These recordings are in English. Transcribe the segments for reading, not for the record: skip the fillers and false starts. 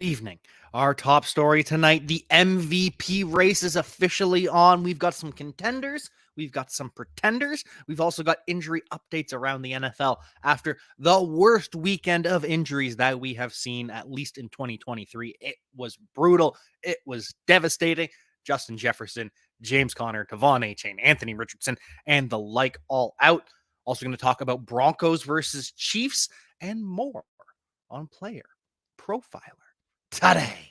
Evening. Our top story tonight, the MVP race is officially on. We've got some contenders, we've got some pretenders, we've also got injury updates around the NFL after the worst weekend of injuries that we have seen, at least in 2023. It was brutal, it was devastating. Justin Jefferson, James Conner, Devon Achane, Anthony Richardson, and the like all out. Also going to talk about Broncos versus Chiefs and more on Player Profiler Today.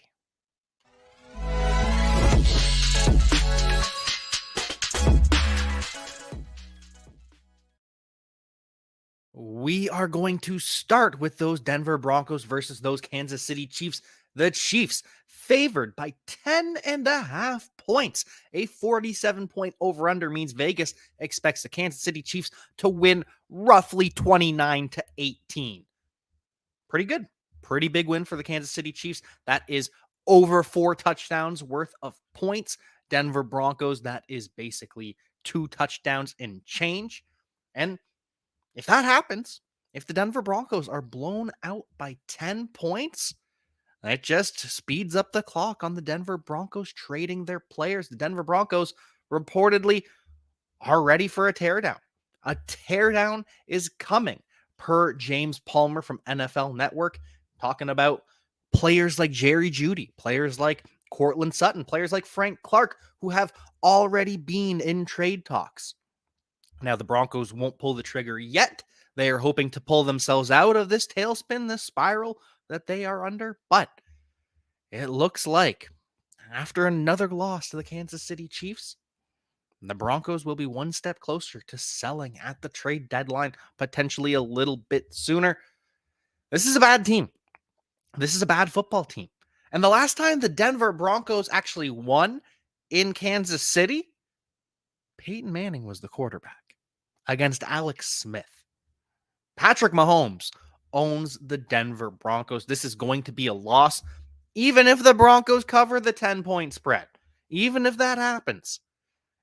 We are going to start with those Denver Broncos versus those Kansas City Chiefs. The Chiefs favored by 10.5 points. A 47-point over-under means Vegas expects the Kansas City Chiefs to win roughly 29-18. Pretty good. Pretty big win for the Kansas City Chiefs. That is over 4 touchdowns worth of points. Denver Broncos, that is basically 2 touchdowns and change. And if that happens, if the Denver Broncos are blown out by 10 points, that just speeds up the clock on the Denver Broncos trading their players. The Denver Broncos reportedly are ready for a teardown. A teardown is coming, per James Palmer from NFL Network, talking about players like Jerry Jeudy, players like Cortland Sutton, players like Frank Clark, who have already been in trade talks. Now, the Broncos won't pull the trigger yet. They are hoping to pull themselves out of this tailspin, this spiral that they are under. But it looks like after another loss to the Kansas City Chiefs, the Broncos will be one step closer to selling at the trade deadline, potentially a little bit sooner. This is a bad team. This is a bad football team. And the last time the Denver Broncos actually won in Kansas City, Peyton Manning was the quarterback against Alex Smith. Patrick Mahomes owns the Denver Broncos. This is going to be a loss, even if the Broncos cover the 10-point spread. Even if that happens,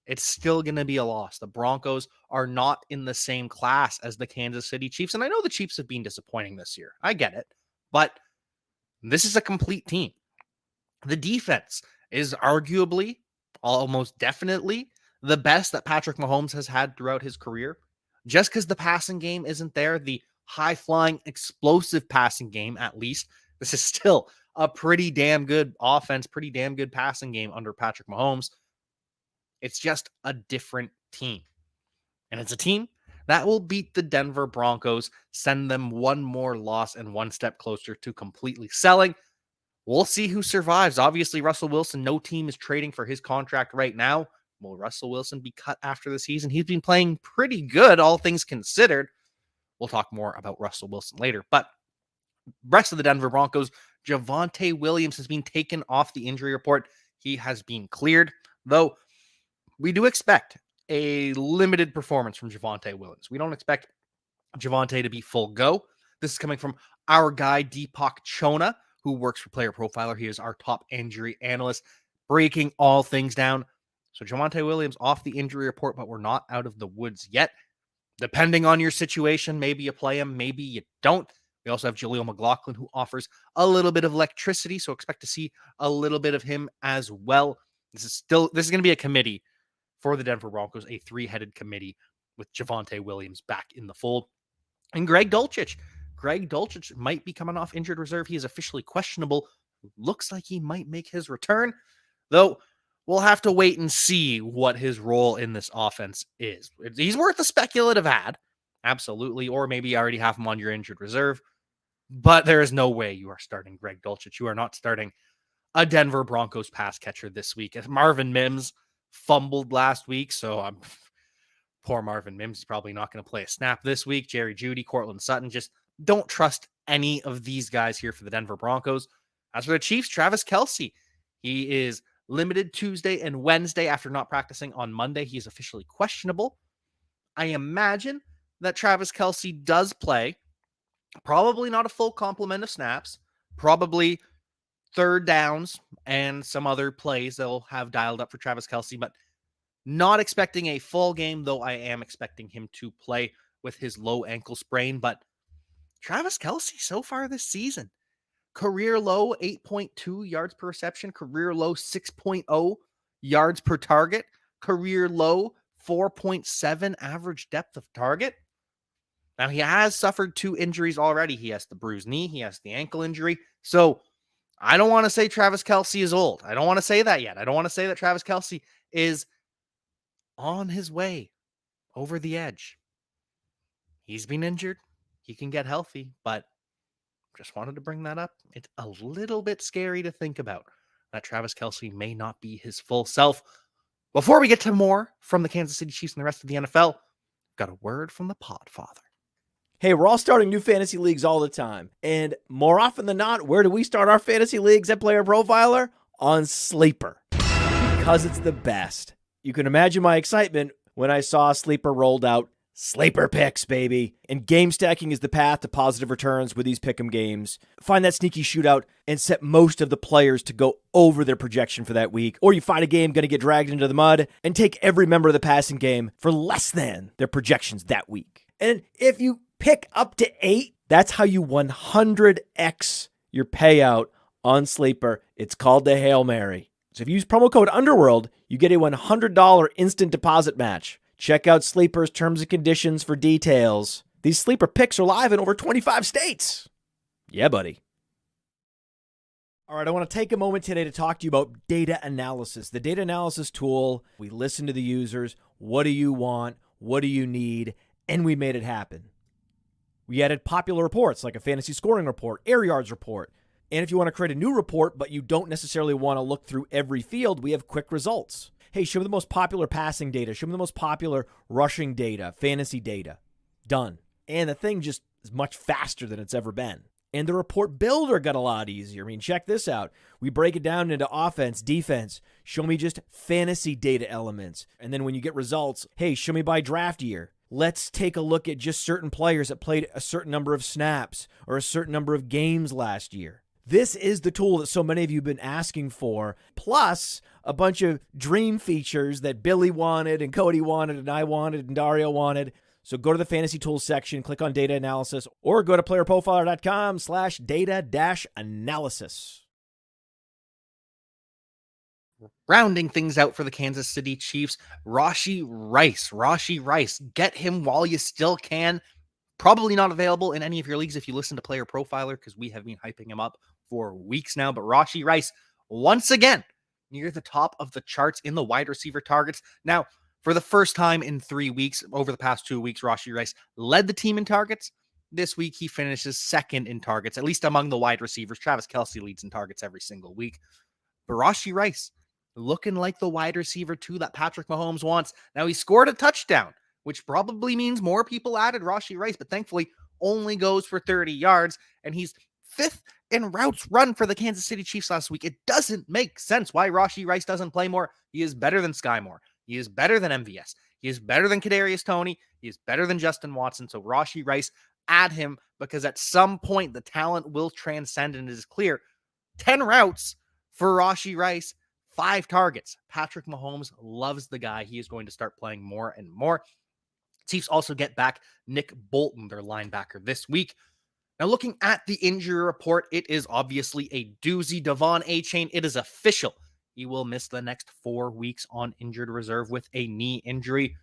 it's still going to be a loss. The Broncos are not in the same class as the Kansas City Chiefs. And I know the Chiefs have been disappointing this year. I get it. But this is a complete team. The defense is arguably, almost definitely, the best that Patrick Mahomes has had throughout his career. Just because the passing game isn't there, the high-flying, explosive passing game, at least, this is still a pretty damn good offense, pretty damn good passing game under Patrick Mahomes. It's just a different team. And it's a team that will beat the Denver Broncos, send them one more loss and one step closer to completely selling. We'll see who survives. Obviously, Russell Wilson, no team is trading for his contract right now. Will Russell Wilson be cut after the season? He's been playing pretty good, all things considered. We'll talk more about Russell Wilson later. But rest of the Denver Broncos, Javonte Williams has been taken off the injury report. He has been cleared, though we do expect a limited performance from Javonte Williams. We don't expect Javonte to be full go. This is coming from our guy, Deepak Chona, who works for Player Profiler. He is our top injury analyst, breaking all things down. So Javonte Williams off the injury report, but we're not out of the woods yet. Depending on your situation, maybe you play him, maybe you don't. We also have Jaleel McLaughlin, who offers a little bit of electricity, so expect to see a little bit of him as well. This is going to be a committee for the Denver Broncos, a 3-headed committee with Javonte Williams back in the fold. And Greg Dulcich might be coming off injured reserve. He is officially questionable. Looks like he might make his return, though we'll have to wait and see what his role in this offense is. He's worth a speculative ad, absolutely, or maybe you already have him on your injured reserve, but there is no way you are starting Greg Dulcich. You are not starting a Denver Broncos pass catcher this week. Marvin Mims fumbled last week, so poor Marvin Mims is probably not going to play a snap this week. Jerry Jeudy, Cortland Sutton, just don't trust any of these guys here for the Denver Broncos. As for the Chiefs, Travis Kelce, he is limited Tuesday and Wednesday after not practicing on Monday. He is officially questionable. I imagine that Travis Kelce does play. Probably not a full complement of snaps. Probably third downs and some other plays they'll have dialed up for Travis Kelce, but not expecting a full game, though I am expecting him to play with his low ankle sprain. But Travis Kelce, so far this season, Career low 8.2 yards per reception, career low 6.0 yards per target, career low 4.7 average depth of target. Now, he has suffered 2 injuries already. He has the bruised knee, he has the ankle injury. So I don't want to say Travis Kelce is old. I don't want to say that yet. I don't want to say that Travis Kelce is on his way over the edge. He's been injured. He can get healthy, but just wanted to bring that up. It's a little bit scary to think about that Travis Kelce may not be his full self. Before we get to more from the Kansas City Chiefs and the rest of the NFL, got a word from the Podfather. Hey, we're all starting new fantasy leagues all the time. And more often than not, where do we start our fantasy leagues at Player Profiler? On Sleeper. Because it's the best. You can imagine my excitement when I saw Sleeper rolled out. Sleeper picks, baby. And game stacking is the path to positive returns with these pick'em games. Find that sneaky shootout and set most of the players to go over their projection for that week. Or you find a game going to get dragged into the mud and take every member of the passing game for less than their projections that week. And if you pick up to 8, that's how you 100x your payout on Sleeper. It's called the Hail Mary. So if you use promo code Underworld, you get a $100 instant deposit match. Check out Sleeper's terms and conditions for details. These Sleeper picks are live in over 25 states. Yeah, buddy. All right, I want to take a moment today to talk to you about data analysis. The data analysis tool, we listen to the users. What do you want? What do you need? And we made it happen. We added popular reports like a fantasy scoring report, air yards report. And if you want to create a new report, but you don't necessarily want to look through every field, we have quick results. Hey, show me the most popular passing data. Show me the most popular rushing data, fantasy data. Done. And the thing just is much faster than it's ever been. And the report builder got a lot easier. I mean, check this out. We break it down into offense, defense. Show me just fantasy data elements. And then when you get results, hey, show me by draft year. Let's take a look at just certain players that played a certain number of snaps or a certain number of games last year. This is the tool that so many of you have been asking for, plus a bunch of dream features that Billy wanted and Cody wanted and I wanted and Dario wanted. So go to the fantasy tools section, click on data analysis, or go to playerprofiler.com/data-analysis. Rounding things out for the Kansas City Chiefs, Rashee Rice. Get him while you still can. Probably not available in any of your leagues if you listen to Player Profiler, because we have been hyping him up for weeks now. But Rashee Rice, once again, near the top of the charts in the wide receiver targets. Now, for the first time in 3 weeks, over the past 2 weeks, Rashee Rice led the team in targets. This week, he finishes second in targets, at least among the wide receivers. Travis Kelce leads in targets every single week. But Rashee Rice, looking like the wide receiver 2 that Patrick Mahomes wants. Now, he scored a touchdown, which probably means more people added Rashee Rice, but thankfully only goes for 30 yards, and he's 5th in routes run for the Kansas City Chiefs last week. It doesn't make sense why Rashee Rice doesn't play more. He is better than Sky Moore. He is better than MVS. He is better than Kadarius Toney. He is better than Justin Watson. So Rashee Rice, add him, because at some point the talent will transcend, and it is clear. 10 routes for Rashee Rice, 5 targets. Patrick Mahomes loves the guy. He is going to start playing more and more. Chiefs also get back Nick Bolton, their linebacker, this week. Now, looking at the injury report, it is obviously a doozy. De'Von Achane, it is official. He will miss the next 4 weeks on injured reserve with a knee injury.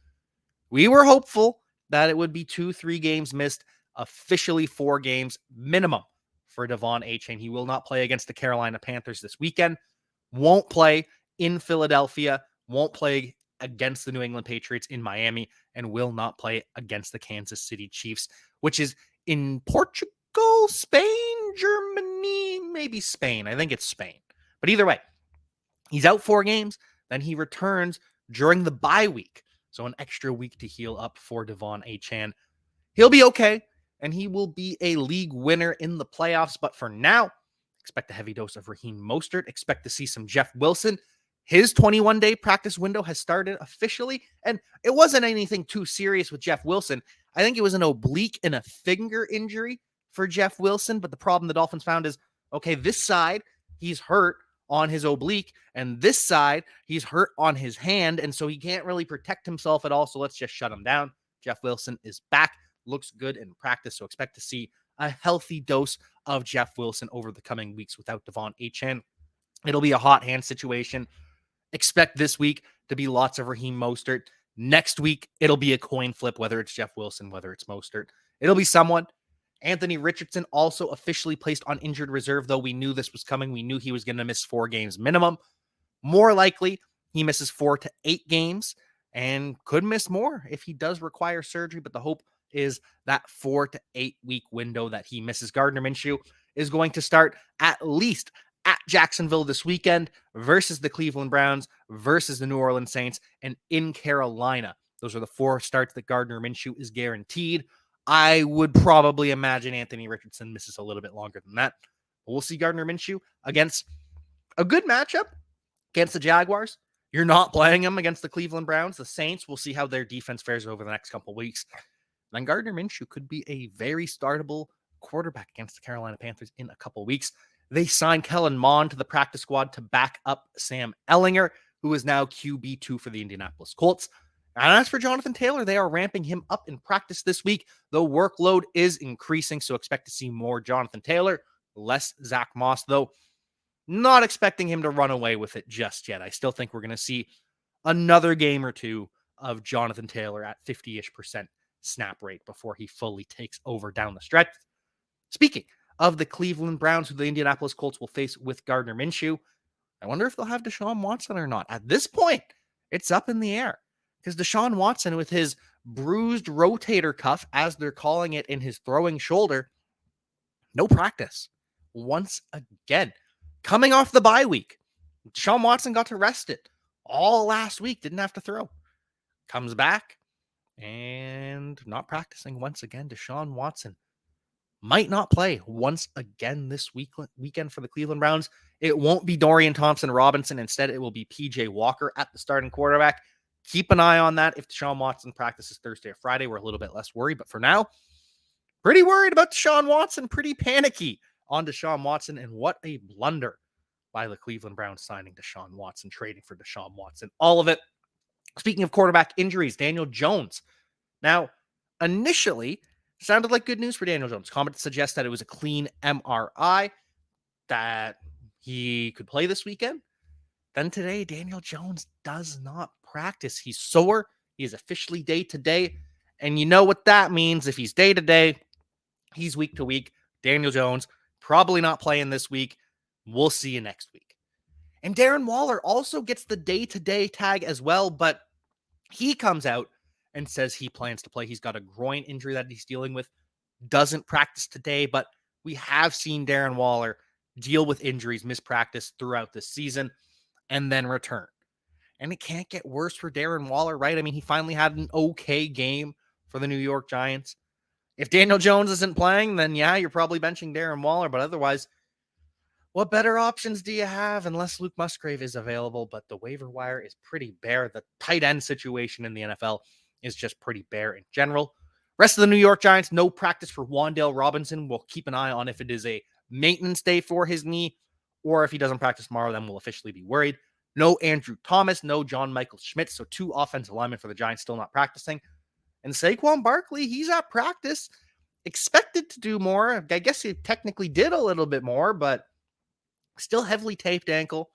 We were hopeful that it would be 2-3 games missed, officially 4 games minimum for De'Von Achane. He will not play against the Carolina Panthers this weekend, won't play in Philadelphia, won't play against the New England Patriots in Miami, and will not play against the Kansas City Chiefs, which is in Portugal, Spain, Germany, maybe Spain. I think it's Spain. But either way, he's out 4 games. Then he returns during the bye week. So an extra week to heal up for De'Von Achane. He'll be okay, and he will be a league winner in the playoffs. But for now, expect a heavy dose of Raheem Mostert. Expect to see some Jeff Wilson. His 21-day practice window has started officially, and it wasn't anything too serious with Jeff Wilson. I think it was an oblique and a finger injury for Jeff Wilson, but the problem the Dolphins found is, okay, this side, he's hurt on his oblique, and this side, he's hurt on his hand, and so he can't really protect himself at all, so let's just shut him down. Jeff Wilson is back, looks good in practice, so expect to see a healthy dose of Jeff Wilson over the coming weeks without Devon Achane. It'll be a hot hand situation. Expect this week to be lots of Raheem Mostert. Next week, it'll be a coin flip, whether it's Jeff Wilson, whether it's Mostert. It'll be someone. Anthony Richardson also officially placed on injured reserve, though we knew this was coming. We knew he was going to miss 4 games minimum. More likely, he misses 4 to 8 games and could miss more if he does require surgery. But the hope is that 4 to 8 week window that he misses. Gardner Minshew is going to start at least at Jacksonville this weekend versus the Cleveland Browns versus the New Orleans Saints and in Carolina. Those are the 4 starts that Gardner Minshew is guaranteed. I would probably imagine Anthony Richardson misses a little bit longer than that. But we'll see Gardner Minshew against a good matchup against the Jaguars. You're not playing him against the Cleveland Browns. The Saints, we'll see how their defense fares over the next couple of weeks. Then Gardner Minshew could be a very startable quarterback against the Carolina Panthers in a couple of weeks. They signed Kellen Mond to the practice squad to back up Sam Ehlinger, who is now QB2 for the Indianapolis Colts. And as for Jonathan Taylor, they are ramping him up in practice this week. The workload is increasing, so expect to see more Jonathan Taylor, less Zach Moss, though not expecting him to run away with it just yet. I still think we're going to see another game or two of Jonathan Taylor at 50-ish% snap rate before he fully takes over down the stretch. Speaking of the Cleveland Browns, who the Indianapolis Colts will face with Gardner Minshew, I wonder if they'll have Deshaun Watson or not. At this point, it's up in the air because Deshaun Watson, with his bruised rotator cuff, as they're calling it, in his throwing shoulder, no practice once again. Coming off the bye week, Deshaun Watson got to rest it all last week, didn't have to throw. Comes back and not practicing once again. Deshaun Watson might not play once again this weekend for the Cleveland Browns. It won't be Dorian Thompson-Robinson. Instead, it will be PJ Walker at the starting quarterback. Keep an eye on that. If Deshaun Watson practices Thursday or Friday, we're a little bit less worried. But for now, pretty worried about Deshaun Watson. Pretty panicky on Deshaun Watson. And what a blunder by the Cleveland Browns signing Deshaun Watson, trading for Deshaun Watson. All of it. Speaking of quarterback injuries, Daniel Jones. Now, initially, sounded like good news for Daniel Jones. Comments suggest that it was a clean MRI, that he could play this weekend. Then today, Daniel Jones does not practice. He's sore. He is officially day-to-day. And you know what that means. If he's day-to-day, he's week-to-week. Daniel Jones probably not playing this week. We'll see you next week. And Darren Waller also gets the day-to-day tag as well, but he comes out and says he plans to play. He's got a groin injury that he's dealing with. Doesn't practice today, but we have seen Darren Waller deal with injuries, miss practice throughout the season, and then return. And it can't get worse for Darren Waller, right? I mean, he finally had an okay game for the New York Giants. If Daniel Jones isn't playing, then yeah, you're probably benching Darren Waller, but otherwise, what better options do you have unless Luke Musgrave is available? But the waiver wire is pretty bare. The tight end situation in the NFL is just pretty bare in general. Rest of the New York Giants, no practice for Wandale Robinson. We'll keep an eye on if it is a maintenance day for his knee, or if he doesn't practice tomorrow, then we'll officially be worried. No Andrew Thomas, no John Michael Schmitz. So 2 offensive linemen for the Giants still not practicing. And Saquon Barkley, he's at practice. Expected to do more. I guess he technically did a little bit more, but still heavily taped ankle.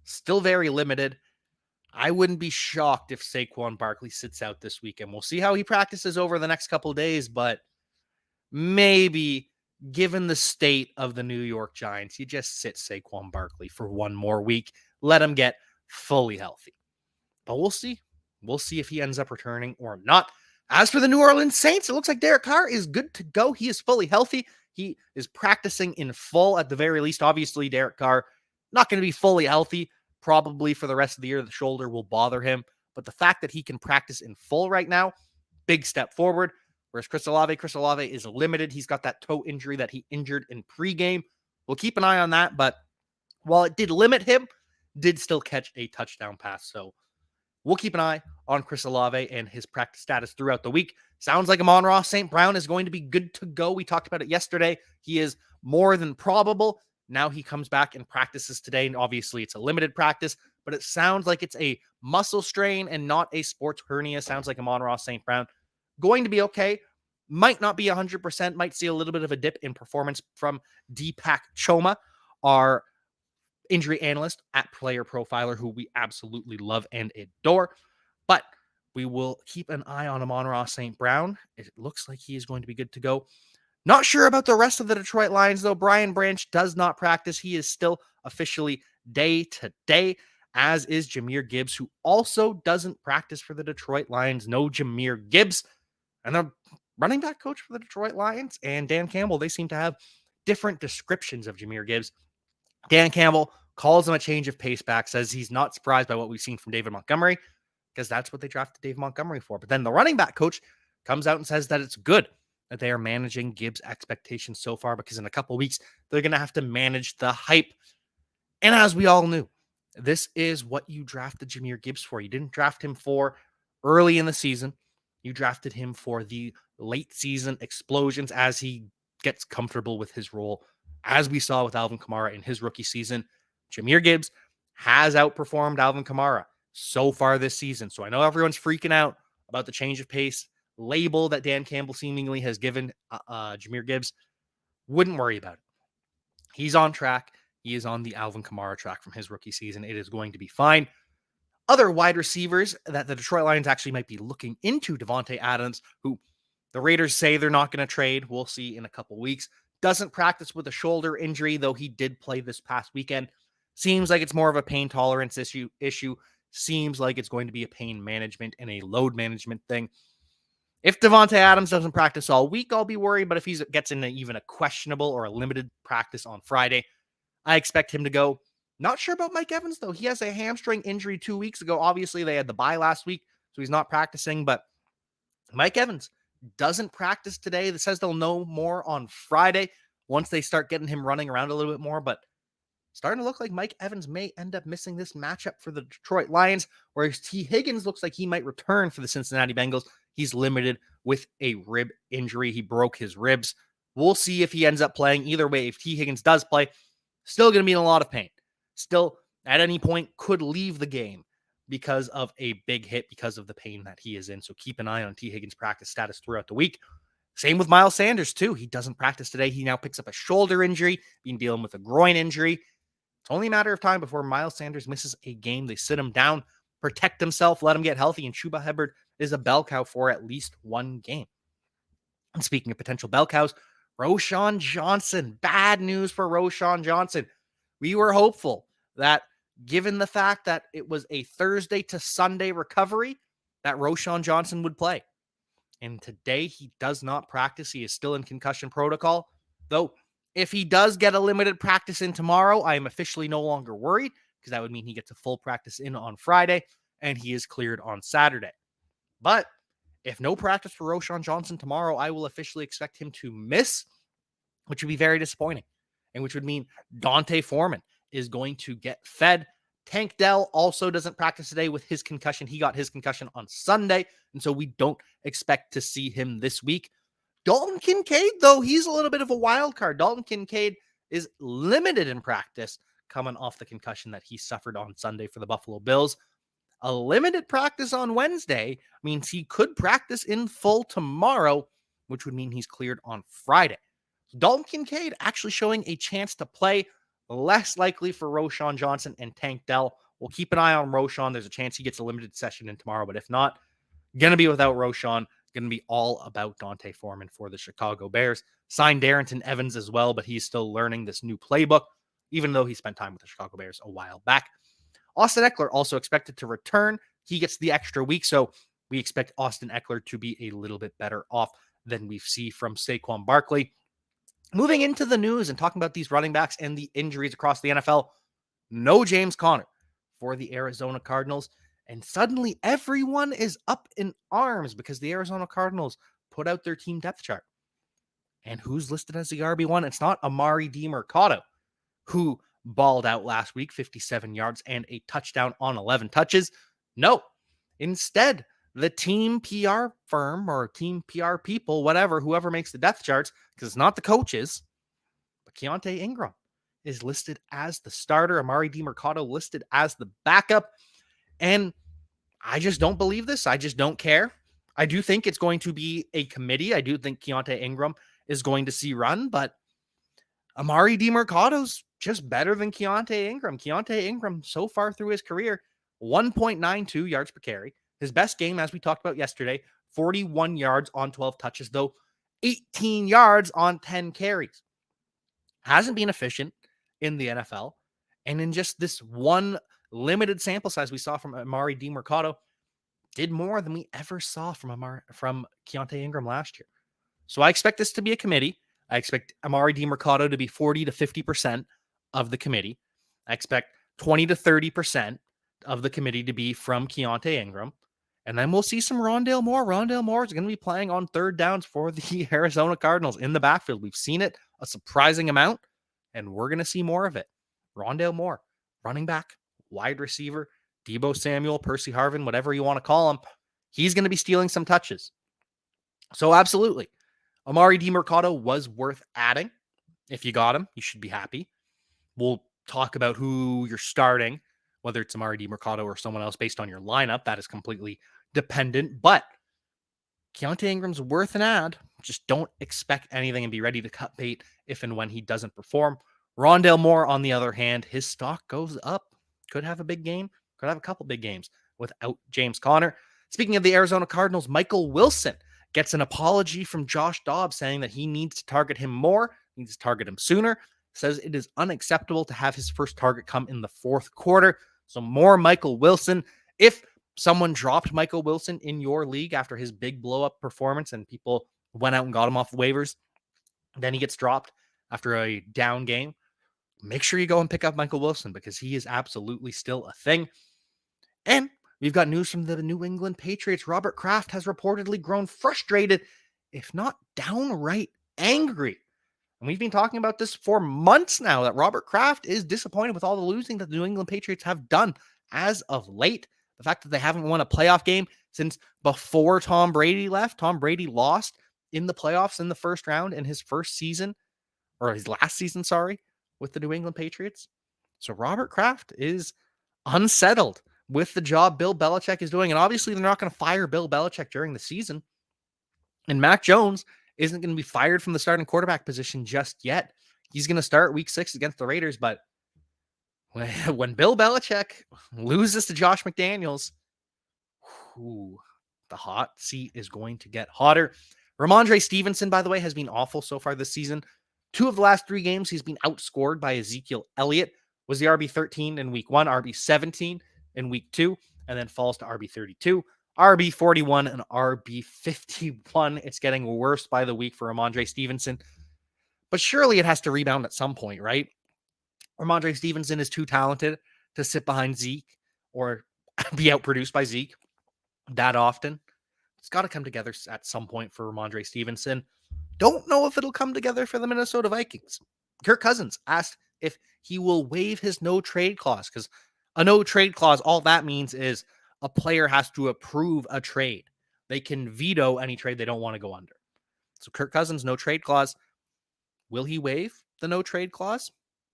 Still very limited. I wouldn't be shocked if Saquon Barkley sits out this weekend. We'll see how he practices over the next couple of days, but maybe given the state of the New York Giants, you just sit Saquon Barkley for one more week. Let him get fully healthy. But we'll see. We'll see if he ends up returning or not. As for the New Orleans Saints, it looks like Derek Carr is good to go. He is fully healthy. He is practicing in full at the very least. Obviously, Derek Carr not going to be fully healthy. Probably for the rest of the year, the shoulder will bother him. But the fact that he can practice in full right now, big step forward. Whereas Chris Olave is limited. He's got that toe injury that he injured in pregame. We'll keep an eye on that. But while it did limit him, did still catch a touchdown pass. So we'll keep an eye on Chris Olave and his practice status throughout the week. Sounds like Amon-Ra St. Brown is going to be good to go. We talked about it yesterday. He is more than probable. Now he comes back and practices today. And obviously it's a limited practice, but it sounds like it's a muscle strain and not a sports hernia. Sounds like Amon-Ra St. Brown going to be okay. might not be 100%, might see a little bit of a dip in performance from Deepak Choma, our injury analyst at Player Profiler, who we absolutely love and adore. But we will keep an eye on Amon-Ra St. Brown. It looks like he is going to be good to go. Not sure about the rest of the Detroit Lions, though. Brian Branch does not practice. He is still officially day to day, as is Jahmyr Gibbs, who also doesn't practice for the Detroit Lions. No Jahmyr Gibbs. And the running back coach for the Detroit Lions and Dan Campbell, they seem to have different descriptions of Jahmyr Gibbs. Dan Campbell calls him a change of pace back, says he's not surprised by what we've seen from David Montgomery, because that's what they drafted Dave Montgomery for. But then the running back coach comes out and says that it's good that they are managing Gibbs' expectations so far, because in a couple weeks, they're going to have to manage the hype. And as we all knew, this is what you drafted Jahmyr Gibbs for. You didn't draft him for early in the season. You drafted him for the late season explosions as he gets comfortable with his role. As we saw with Alvin Kamara in his rookie season, Jahmyr Gibbs has outperformed Alvin Kamara so far this season. So I know everyone's freaking out about the change of pace label that Dan Campbell seemingly has given Jahmyr Gibbs. Wouldn't worry about it. He's on track. He is on the Alvin Kamara track from his rookie season. It is going to be fine. Other wide receivers that the Detroit Lions actually might be looking into, Davante Adams, who the Raiders say they're not going to trade. We'll see in a couple weeks. Doesn't practice with a shoulder injury, though he did play this past weekend. Seems like it's more of a pain tolerance issue. Seems like it's going to be a pain management and a load management thing. If Davante Adams doesn't practice all week, I'll be worried. But if he gets in even a questionable or a limited practice on Friday, I expect him to go. Not sure about Mike Evans, though. He has a hamstring injury 2 weeks ago. Obviously, they had the bye last week, so he's not practicing. But Mike Evans doesn't practice today. That says they'll know more on Friday once they start getting him running around a little bit more. But starting to look like Mike Evans may end up missing this matchup for the Detroit Lions, whereas T. Higgins looks like he might return for the Cincinnati Bengals. He's limited with a rib injury. He broke his ribs. We'll see if he ends up playing. Either way, if T. Higgins does play, still going to be in a lot of pain. Still, at any point, could leave the game because of a big hit, because of the pain that he is in. So keep an eye on T. Higgins' practice status throughout the week. Same with Miles Sanders, too. He doesn't practice today. He now picks up a shoulder injury, been dealing with a groin injury. It's only a matter of time before Miles Sanders misses a game. They sit him down, protect himself, let him get healthy, and Chuba Hubbard is a bell cow for at least one game. And speaking of potential bell cows, Roschon Johnson. Bad news for Roschon Johnson. We were hopeful that given the fact that it was a Thursday to Sunday recovery, that Roschon Johnson would play. And today he does not practice. He is still in concussion protocol. Though, if he does get a limited practice in tomorrow, I am officially no longer worried, because that would mean he gets a full practice in on Friday and he is cleared on Saturday. But if no practice for Roschon Johnson tomorrow, I will officially expect him to miss, which would be very disappointing, and which would mean D'Onta Foreman is going to get fed. Tank Dell also doesn't practice today with his concussion. He got his concussion on Sunday, and so we don't expect to see him this week. Dalton Kincaid, though, he's a little bit of a wild card. Dalton Kincaid is limited in practice coming off the concussion that he suffered on Sunday for the Buffalo Bills. A limited practice on Wednesday means he could practice in full tomorrow, which would mean he's cleared on Friday. Dalton Kincaid actually showing a chance to play, less likely for Roschon Johnson and Tank Dell. We'll keep an eye on Roschon. There's a chance he gets a limited session in tomorrow, but if not, going to be without Roschon. Going to be all about D'Onta Foreman for the Chicago Bears. Signed Darren Evans as well, but he's still learning this new playbook, even though he spent time with the Chicago Bears a while back. Austin Eckler also expected to return. He gets the extra week, so we expect Austin Eckler to be a little bit better off than we see from Saquon Barkley. Moving into the news and talking about these running backs and the injuries across the NFL, no James Conner for the Arizona Cardinals. And suddenly everyone is up in arms because the Arizona Cardinals put out their team depth chart. And who's listed as the RB1? It's not Amari DiMercato, who balled out last week, 57 yards and a touchdown on 11 touches. No, instead, the team PR firm or team PR people, whatever, whoever makes the depth charts, because it's not the coaches, but Keontae Ingram is listed as the starter. Amari DiMercato listed as the backup. And I just don't believe this. I just don't care. I do think it's going to be a committee. I do think Keontae Ingram is going to see run, but Amari DiMercado's just better than Keontae Ingram. Keontae Ingram, so far through his career, 1.92 yards per carry. His best game, as we talked about yesterday, 41 yards on 12 touches, though 18 yards on 10 carries. Hasn't been efficient in the NFL. And in just this one limited sample size we saw from Amari DiMercado, did more than we ever saw from Keontae Ingram last year. So I expect this to be a committee. I expect Amari DiMercado to be 40 to 50% of the committee. I expect 20 to 30% of the committee to be from Keontae Ingram. And then we'll see some Rondale Moore. Rondale Moore is going to be playing on third downs for the Arizona Cardinals in the backfield. We've seen it a surprising amount, and we're going to see more of it. Rondale Moore, running back, wide receiver, Deebo Samuel, Percy Harvin, whatever you want to call him, he's going to be stealing some touches. So absolutely, Amari DiMercado was worth adding. If you got him, you should be happy. We'll talk about who you're starting, whether it's Amari DiMercado or someone else based on your lineup. That is completely dependent. But Keontae Ingram's worth an add. Just don't expect anything and be ready to cut bait if and when he doesn't perform. Rondale Moore, on the other hand, his stock goes up. Could have a big game. Could have a couple big games without James Conner. Speaking of the Arizona Cardinals, Michael Wilson gets an apology from Josh Dobbs saying that he needs to target him more, needs to target him sooner, says it is unacceptable to have his first target come in the fourth quarter. So more Michael Wilson. If someone dropped Michael Wilson in your league after his big blow-up performance and people went out and got him off waivers, then he gets dropped after a down game, make sure you go and pick up Michael Wilson because he is absolutely still a thing. And we've got news from the New England Patriots. Robert Kraft has reportedly grown frustrated, if not downright angry. And we've been talking about this for months now, that Robert Kraft is disappointed with all the losing that the New England Patriots have done as of late. The fact that they haven't won a playoff game since before Tom Brady left. Tom Brady lost in the playoffs in the first round in his first season, or his last season, sorry, with the New England Patriots. So Robert Kraft is unsettled with the job Bill Belichick is doing. And obviously they're not going to fire Bill Belichick during the season. And Mac Jones isn't going to be fired from the starting quarterback position just yet. He's going to start week 6 against the Raiders. But when Bill Belichick loses to Josh McDaniels, the hot seat is going to get hotter. Ramondre Stevenson, by the way, has been awful so far this season. 2 of the last 3 games, he's been outscored by Ezekiel Elliott. Was the RB13 in week 1, RB17 in week 2, and then falls to RB32, RB41, and RB51. It's getting worse by the week for Ramondre Stevenson. But surely it has to rebound at some point, right? Ramondre Stevenson is too talented to sit behind Zeke or be outproduced by Zeke that often. It's got to come together at some point for Ramondre Stevenson. Don't know if it'll come together for the Minnesota Vikings. Kirk Cousins asked if he will waive his no-trade clause, because a no-trade clause, all that means is a player has to approve a trade. They can veto any trade they don't want to go under. So Kirk Cousins, no-trade clause. Will he waive the no-trade clause?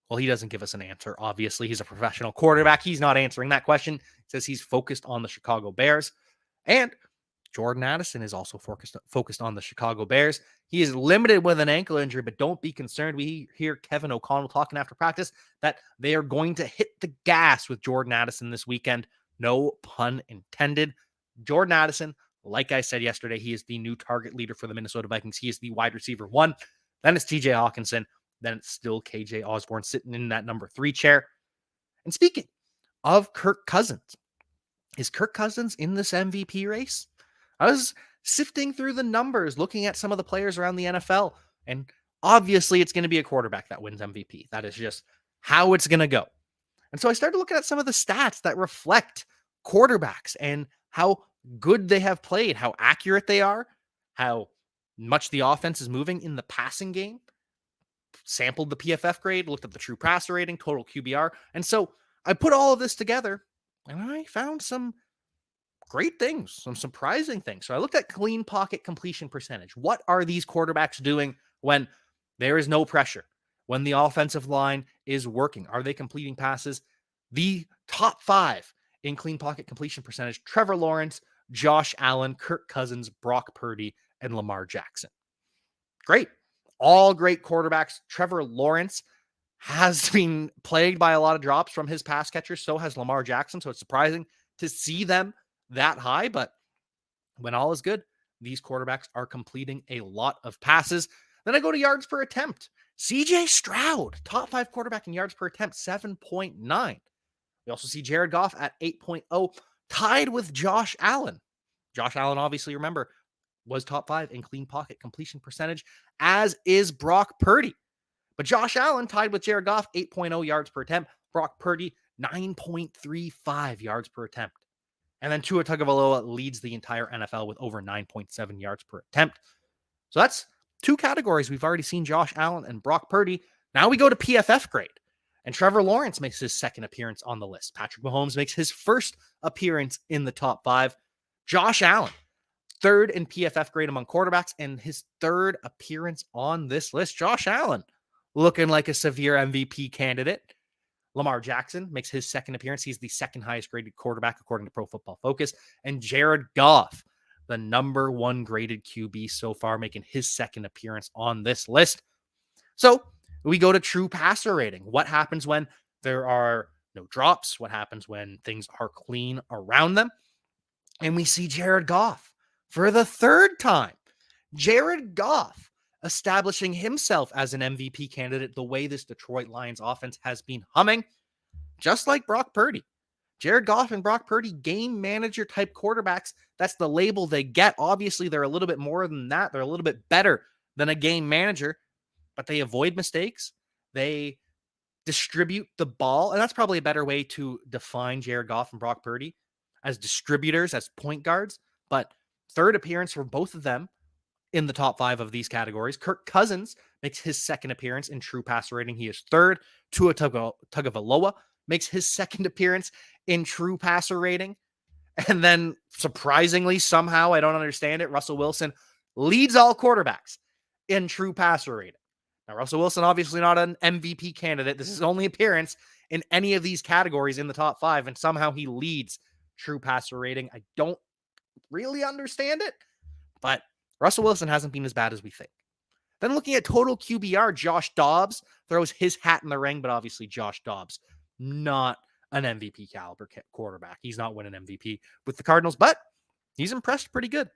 Well, he doesn't give us an answer. Obviously, he's a professional quarterback. He's not answering that question. He says he's focused on the Chicago Bears. And Jordan Addison is also focused on the Chicago Bears. He is limited with an ankle injury, but don't be concerned. We hear Kevin O'Connell talking after practice that they are going to hit the gas with Jordan Addison this weekend. No pun intended. Jordan Addison, like I said yesterday, he is the new target leader for the Minnesota Vikings. He is the wide receiver 1. Then it's TJ Hawkinson. Then it's still KJ Osborne sitting in that number 3 chair. And speaking of Kirk Cousins, is Kirk Cousins in this MVP race? I was sifting through the numbers, looking at some of the players around the NFL, and obviously it's going to be a quarterback that wins MVP. That is just how it's going to go. And so I started looking at some of the stats that reflect quarterbacks and how good they have played, how accurate they are, how much the offense is moving in the passing game. Sampled the PFF grade, looked at the true passer rating, total QBR. And so I put all of this together and I found some great things, some surprising things. So I looked at clean pocket completion percentage. What are these quarterbacks doing when there is no pressure? When the offensive line is working? Are they completing passes? The top 5 in clean pocket completion percentage: Trevor Lawrence, Josh Allen, Kirk Cousins, Brock Purdy, and Lamar Jackson. Great. All great quarterbacks. Trevor Lawrence has been plagued by a lot of drops from his pass catchers. So has Lamar Jackson. So it's surprising to see them that high. But when all is good, these quarterbacks are completing a lot of passes. Then I go to yards per attempt. CJ Stroud, top 5 quarterback in yards per attempt, 7.9. We also see Jared Goff at 8.0, tied with Josh Allen. Josh Allen, obviously, remember, was top 5 in clean pocket completion percentage, as is Brock Purdy. But Josh Allen tied with Jared Goff, 8.0 yards per attempt. Brock Purdy, 9.35 yards per attempt. And then Tua Tagovailoa leads the entire NFL with over 9.7 yards per attempt. So that's 2 categories. We've already seen Josh Allen and Brock Purdy. Now we go to PFF grade. And Trevor Lawrence makes his second appearance on the list. Patrick Mahomes makes his first appearance in the top 5. Josh Allen, third in PFF grade among quarterbacks, and his third appearance on this list. Josh Allen, looking like a severe MVP candidate. Lamar Jackson makes his second appearance. He's the second highest graded quarterback according to Pro Football Focus. And Jared Goff, the number 1 graded QB so far, making his second appearance on this list. So we go to true passer rating. What happens when there are no drops? What happens when things are clean around them? And we see Jared Goff for the third time. Jared Goff establishing himself as an MVP candidate the way this Detroit Lions offense has been humming, just like Brock Purdy. Jared Goff and Brock Purdy, game manager type quarterbacks. That's the label they get. Obviously, they're a little bit more than that. They're a little bit better than a game manager, but they avoid mistakes. They distribute the ball, and that's probably a better way to define Jared Goff and Brock Purdy, as distributors, as point guards. But third appearance for both of them in the top 5 of these categories. Kirk Cousins makes his second appearance in true passer rating. He is third. Tua Tagovailoa makes his second appearance in true passer rating. And then, surprisingly, somehow, I don't understand it, Russell Wilson leads all quarterbacks in true passer rating. Now, Russell Wilson, obviously not an MVP candidate. This is his only appearance in any of these categories in the top 5, and somehow he leads true passer rating. I don't really understand it, but Russell Wilson hasn't been as bad as we think. Then looking at total QBR, Josh Dobbs throws his hat in the ring, but obviously Josh Dobbs, not an MVP caliber quarterback. He's not winning MVP with the Cardinals, but he's impressed pretty good.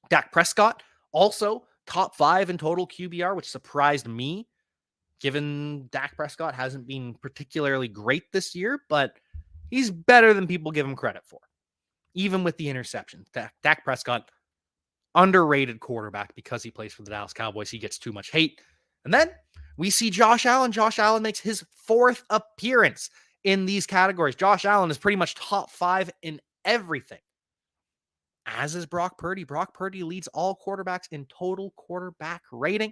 Dak Prescott, also top 5 in total QBR, which surprised me, given Dak Prescott hasn't been particularly great this year, but he's better than people give him credit for, even with the interception. Dak Prescott, underrated quarterback because he plays for the Dallas Cowboys. He gets too much hate. And then we see Josh Allen. Josh Allen makes his 4th appearance in these categories. Josh Allen is pretty much top 5 in everything, as is Brock Purdy. Brock Purdy leads all quarterbacks in total quarterback rating,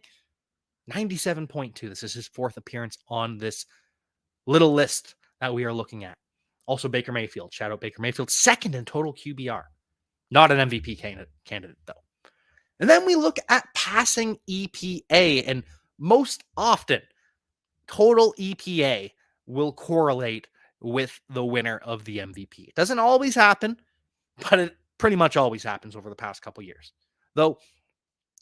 97.2. This is his 4th appearance on this little list that we are looking at. Also, Baker Mayfield. Shout out Baker Mayfield. 2nd in total QBR. Not an MVP candidate, though. And then we look at passing EPA, and most often, total EPA will correlate with the winner of the MVP. It doesn't always happen, but it pretty much always happens over the past couple years. Though,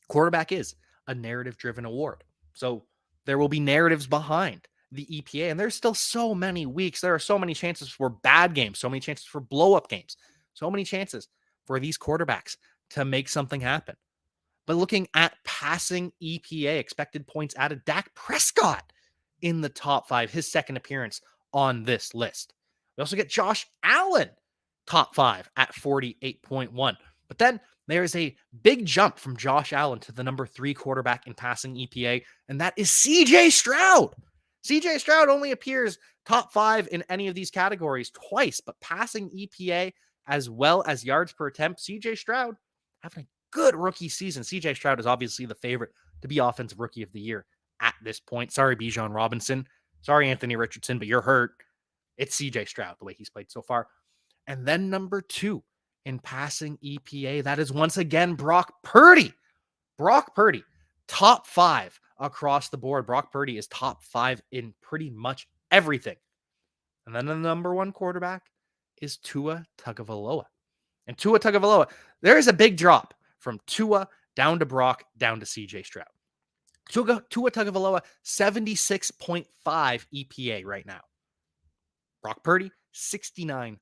quarterback is a narrative-driven award. So there will be narratives behind the EPA, and there's still so many weeks. There are so many chances for bad games, so many chances for blow-up games, so many chances for these quarterbacks to make something happen. But looking at passing EPA, expected points added, Dak Prescott in the top 5, his second appearance on this list. We also get Josh Allen, top 5 at 48.1. But then there's a big jump from Josh Allen to the number 3 quarterback in passing EPA, and that is CJ Stroud. CJ Stroud only appears top 5 in any of these categories twice, but passing EPA as well as yards per attempt, CJ Stroud having a good rookie season. CJ Stroud is obviously the favorite to be Offensive Rookie of the Year at this point. Sorry, Bijan Robinson. Sorry, Anthony Richardson, but you're hurt. It's CJ Stroud, the way he's played so far. And then number 2 in passing EPA, that is once again Brock Purdy. Brock Purdy, top 5 across the board. Brock Purdy is top 5 in pretty much everything. And then the number 1 quarterback is Tua Tagovailoa. And Tua Tagovailoa, there is a big drop from Tua down to Brock, down to CJ Stroud. Tua Tagovailoa, 76.5 EPA right now. Brock Purdy, 69.8.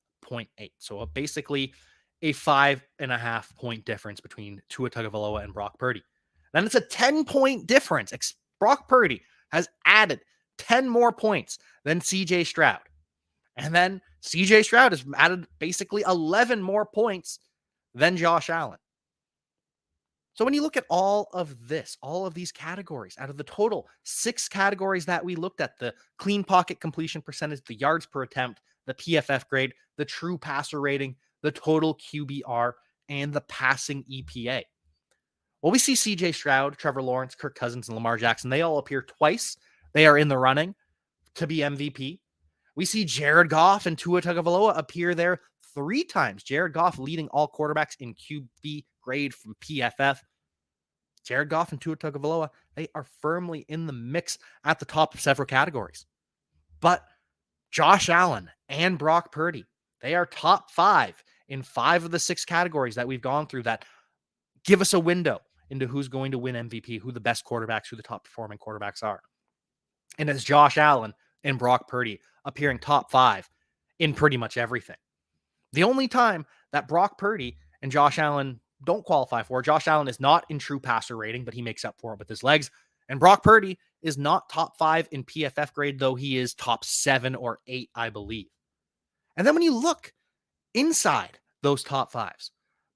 So basically a 5.5 point difference between Tua Tagovailoa and Brock Purdy. Then it's a 10-point difference. Brock Purdy has added 10 more points than CJ Stroud. And then CJ Stroud has added basically 11 more points than Josh Allen. So when you look at all of this, all of these categories, out of the total 6 categories that we looked at, the clean pocket completion percentage, the yards per attempt, the PFF grade, the true passer rating, the total QBR, and the passing EPA. Well, we see CJ Stroud, Trevor Lawrence, Kirk Cousins, and Lamar Jackson. They all appear twice. They are in the running to be MVP. We see Jared Goff and Tua Tagovailoa appear there 3 times. Jared Goff leading all quarterbacks in QB grade from PFF. Jared Goff and Tua Tagovailoa, they are firmly in the mix at the top of several categories. But Josh Allen and Brock Purdy, they are top 5 in 5 of the 6 categories that we've gone through that give us a window into who's going to win MVP, who the best quarterbacks, who the top performing quarterbacks are. And it's Josh Allen and Brock Purdy appearing top 5 in pretty much everything. The only time that Brock Purdy and Josh Allen don't qualify for, Josh Allen is not in true passer rating, but he makes up for it with his legs. And Brock Purdy is not top 5 in PFF grade, though he is top 7 or 8, I believe. And then when you look inside those top 5s,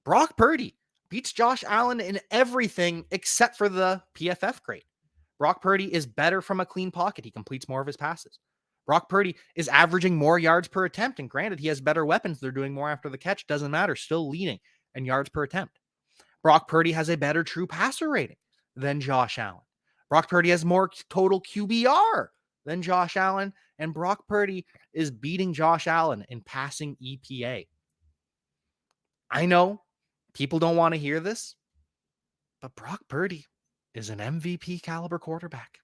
Brock Purdy beats Josh Allen in everything except for the PFF grade. Brock Purdy is better from a clean pocket. He completes more of his passes. Brock Purdy is averaging more yards per attempt. And granted, he has better weapons. They're doing more after the catch. Doesn't matter. Still leading in yards per attempt. Brock Purdy has a better true passer rating than Josh Allen. Brock Purdy has more total QBR than Josh Allen. And Brock Purdy is beating Josh Allen in passing EPA. I know people don't want to hear this, but Brock Purdy is an MVP caliber quarterback.